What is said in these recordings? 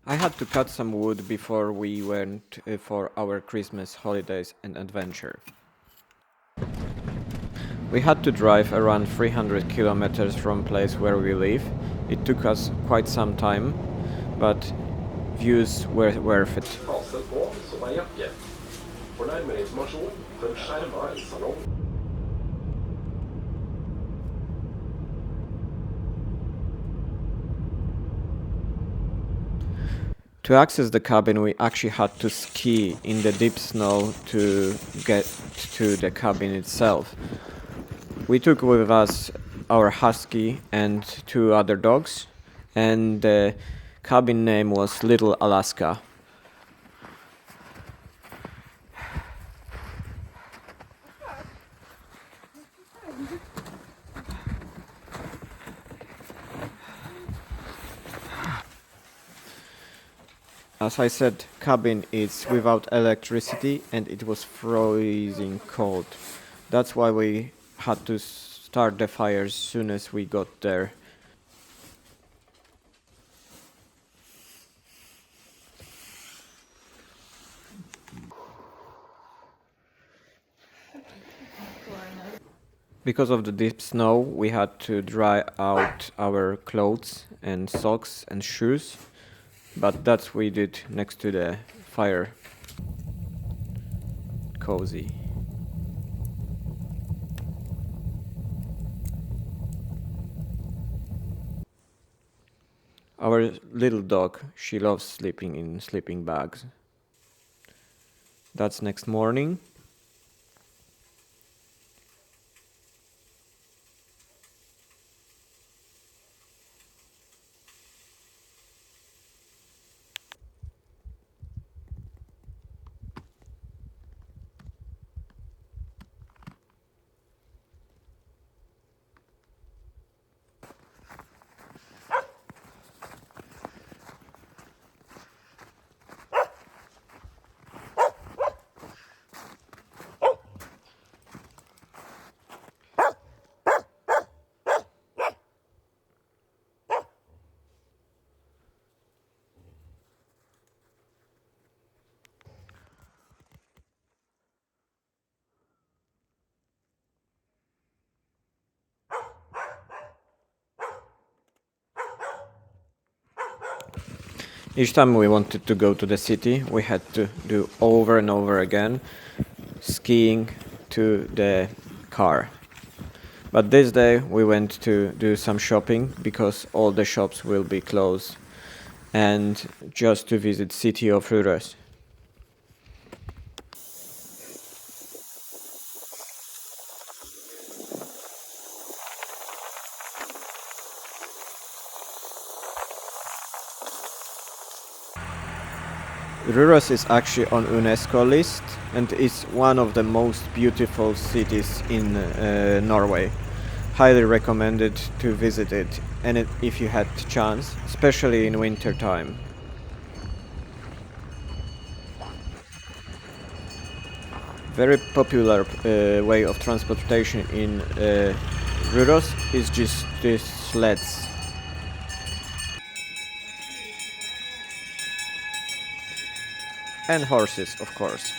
I had to cut some wood before we went for our Christmas holidays and adventure. We had to drive around 300 kilometers from place where we live. It took us quite some time, but views were worth it. Fase på som er jakke. For nærmere informasjon, følg skjerma i salong. To access the cabin, we actually had to ski in the deep snow to get to the cabin itself. We took with us our husky and two other dogs, and the cabin name was Little Alaska. As I said, cabin is without electricity and it was freezing cold. That's why we had to start the fire as soon as we got there. Because of the deep snow, we had to dry out our clothes and socks and shoes, but that's we did next to the fire. Cozy. Our little dog, she loves sleeping in sleeping bags. That's next morning. Each time we wanted to go to the city, we had to do over and over again, skiing to the car. But this day we went to do some shopping because all the shops will be closed, and just to visit city of Roros. Roros is actually on UNESCO list and is one of the most beautiful cities in Norway. Highly recommended to visit it, and if you had chance, especially in winter time. Very popular way of transportation in Roros is just these sleds. And horses, of course.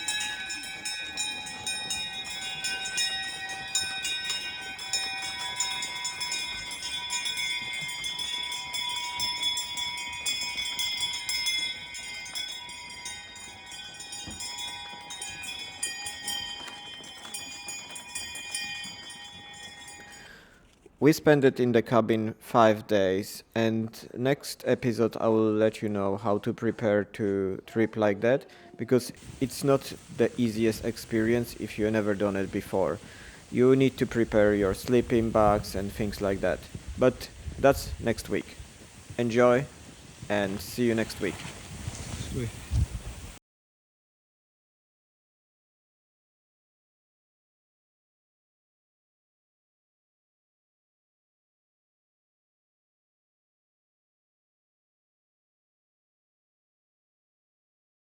We spent it in the cabin 5 days, and next episode I will let you know how to prepare to trip like that, because it's not the easiest experience if you never done it before. You need to prepare your sleeping bags and things like that. But that's next week. Enjoy and see you next week. Sweet.